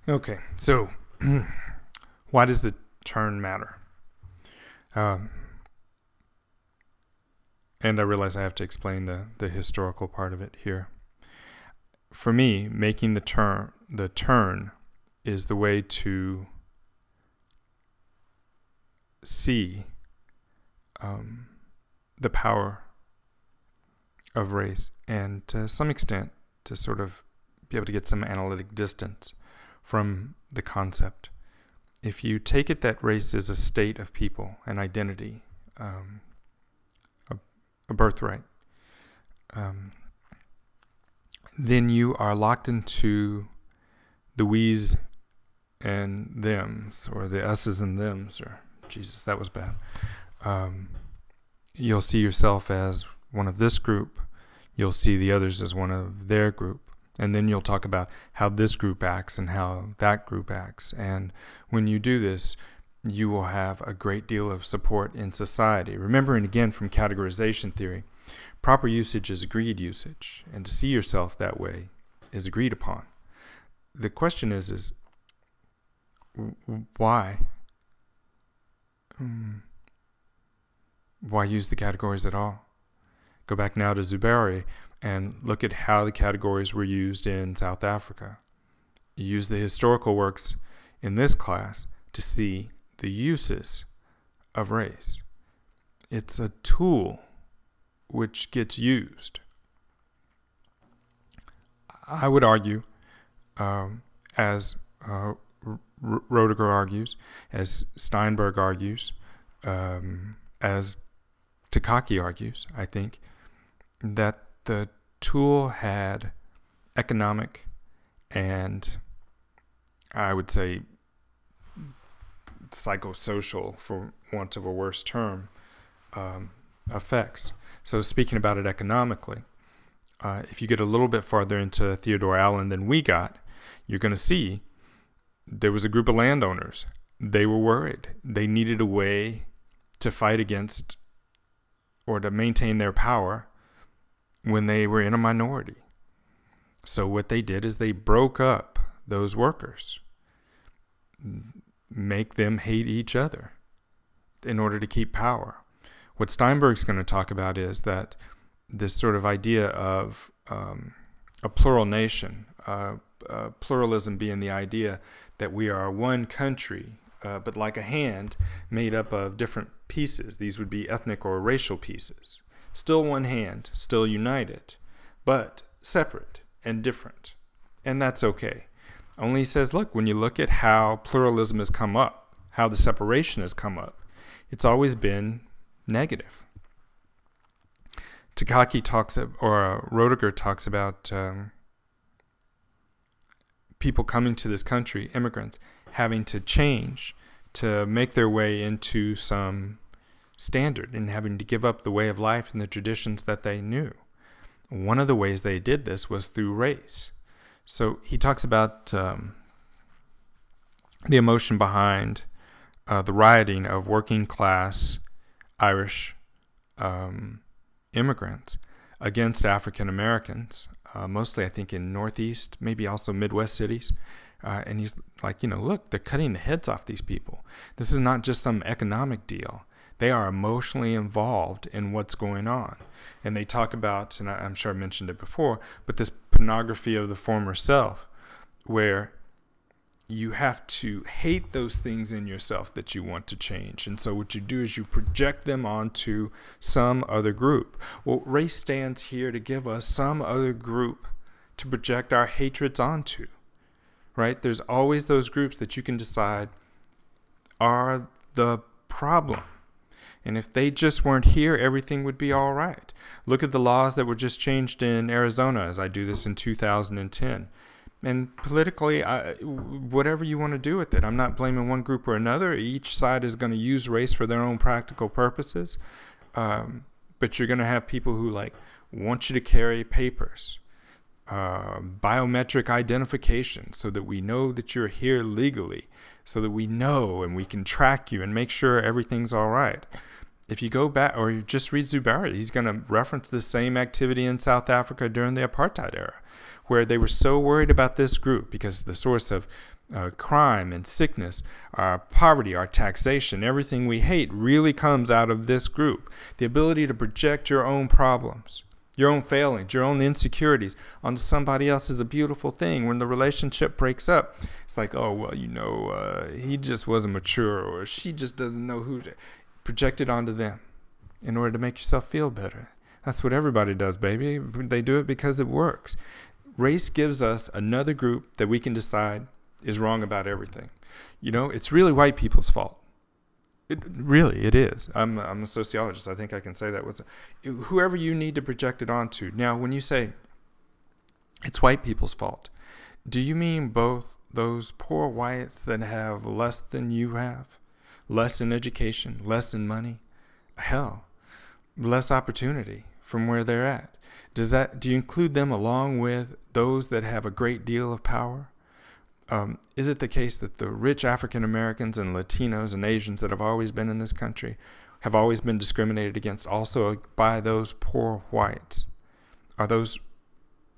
Okay, so why does the turn matter? And I realize I have to explain the historical part of it here. For me, making the turn is the way to see the power of race, and to some extent to sort of be able to get some analytic distance from the concept. If you take it that race is a state of people, an identity, a birthright, then you are locked into the we's and them's, or the us's and them's, or Jesus, that was bad. You'll see yourself as one of this group. You'll see the others as one of their group. And then you'll talk about how this group acts and how that group acts. And when you do this, you will have a great deal of support in society. Remembering again from categorization theory, proper usage is agreed usage. And to see yourself that way is agreed upon. The question is why? Why use the categories at all? Go back now to Zuberi and look at how the categories were used in South Africa. You use the historical works in this class to see the uses of race. It's a tool which gets used. I would argue, as Roediger argues, as Steinberg argues, as Takaki argues, I think, that the tool had economic and, I would say, psychosocial, for want of a worse term, effects. So speaking about it economically, if you get a little bit farther into Theodore Allen than we got, you're going to see there was a group of landowners. They were worried. They needed a way to fight against or to maintain their power when they were in a minority. So what they did is they broke up those workers, make them hate each other in order to keep power. What Steinberg's going to talk about is that this sort of idea of a plural nation, pluralism being the idea that we are one country, but like a hand made up of different pieces. These would be ethnic or racial pieces. Still one hand, still united, but separate and different. And that's okay. Only he says, look, when you look at how pluralism has come up, how the separation has come up, it's always been negative. Takaki talks, or Roediger talks about people coming to this country, immigrants, having to change to make their way into some standard and having to give up the way of life and the traditions that they knew. One of the ways they did this was through race. So he talks about the emotion behind the rioting of working class Irish immigrants against African Americans, mostly I think in Northeast, maybe also Midwest cities. And he's like, look, they're cutting the heads off these people. This is not just some economic deal. They are emotionally involved in what's going on. And they talk about, and I'm sure I mentioned it before, but this pornography of the former self, where you have to hate those things in yourself that you want to change. And so what you do is you project them onto some other group. Well, race stands here to give us some other group to project our hatreds onto. Right? There's always those groups that you can decide are the problem. And if they just weren't here, everything would be all right. Look at the laws that were just changed in Arizona, as I do this in 2010. And politically, whatever you want to do with it, I'm not blaming one group or another. Each side is going to use race for their own practical purposes. But you're going to have people who want you to carry papers. Biometric identification so that we know that you're here legally, so that we know and we can track you and make sure everything's all right. If you go back, or you just read Zuberi, he's going to reference the same activity in South Africa during the apartheid era, where they were so worried about this group because the source of crime and sickness, our poverty, our taxation, everything we hate really comes out of this group. The ability to project your own problems, your own failings, your own insecurities onto somebody else is a beautiful thing. When the relationship breaks up, it's like, oh, well, he just wasn't mature, or she just doesn't know who to project it onto them in order to make yourself feel better. That's what everybody does, baby. They do it because it works. Race gives us another group that we can decide is wrong about everything. It's really white people's fault. It is. I'm a sociologist. I think I can say that. Whoever you need to project it onto. Now, when you say it's white people's fault, do you mean both those poor whites that have less than you have? Less in education, less in money? Hell, less opportunity from where they're at. Do you include them along with those that have a great deal of power? Is it the case that the rich African Americans and Latinos and Asians that have always been in this country have always been discriminated against also by those poor whites? Are those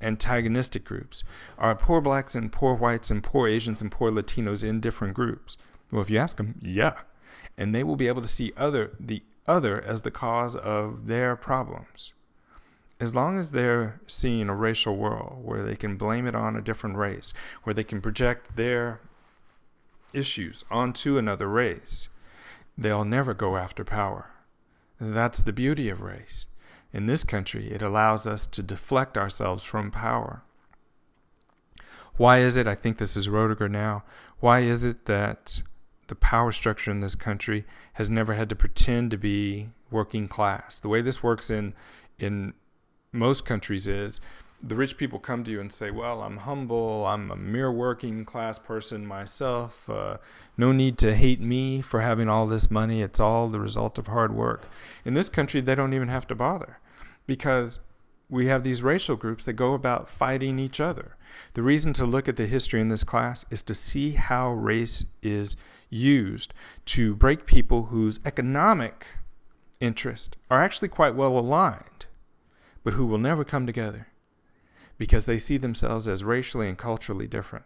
antagonistic groups? Are poor blacks and poor whites and poor Asians and poor Latinos in different groups? Well, if you ask them, yeah. And they will be able to see the other as the cause of their problems. As long as they're seeing a racial world where they can blame it on a different race, where they can project their issues onto another race, they'll never go after power. That's the beauty of race. In this country, it allows us to deflect ourselves from power. Why is it, I think this is Roediger now, why is it that the power structure in this country has never had to pretend to be working class? The way this works in most countries is the rich people come to you and say, well, I'm humble, I'm a mere working class person myself, no need to hate me for having all this money, it's all the result of hard work. In this country, they don't even have to bother because we have these racial groups that go about fighting each other. The reason to look at the history in this class is to see how race is used to break people whose economic interests are actually quite well aligned, but who will never come together because they see themselves as racially and culturally different.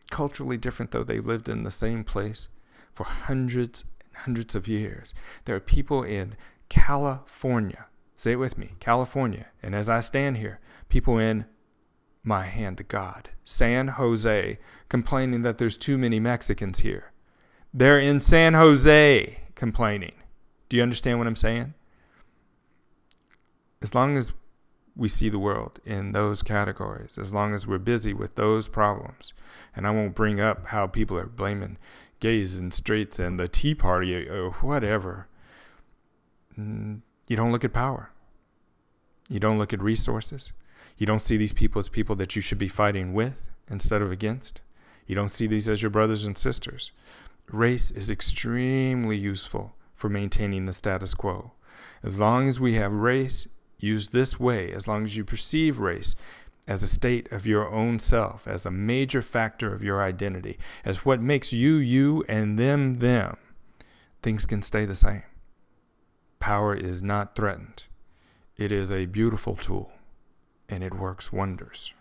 Culturally different, though they lived in the same place for hundreds and hundreds of years. There are people in California, say it with me, California, and as I stand here, people in, my hand to God, San Jose, complaining that there's too many Mexicans here. They're in San Jose complaining. Do you understand what I'm saying? As long as we see the world in those categories, as long as we're busy with those problems, and I won't bring up how people are blaming gays and straights and the Tea Party or whatever, you don't look at power. You don't look at resources. You don't see these people as people that you should be fighting with instead of against. You don't see these as your brothers and sisters. Race is extremely useful for maintaining the status quo. As long as we have race used this way, as long as you perceive race as a state of your own self, as a major factor of your identity, as what makes you, you, and them, them, things can stay the same. Power is not threatened. It is a beautiful tool, and it works wonders.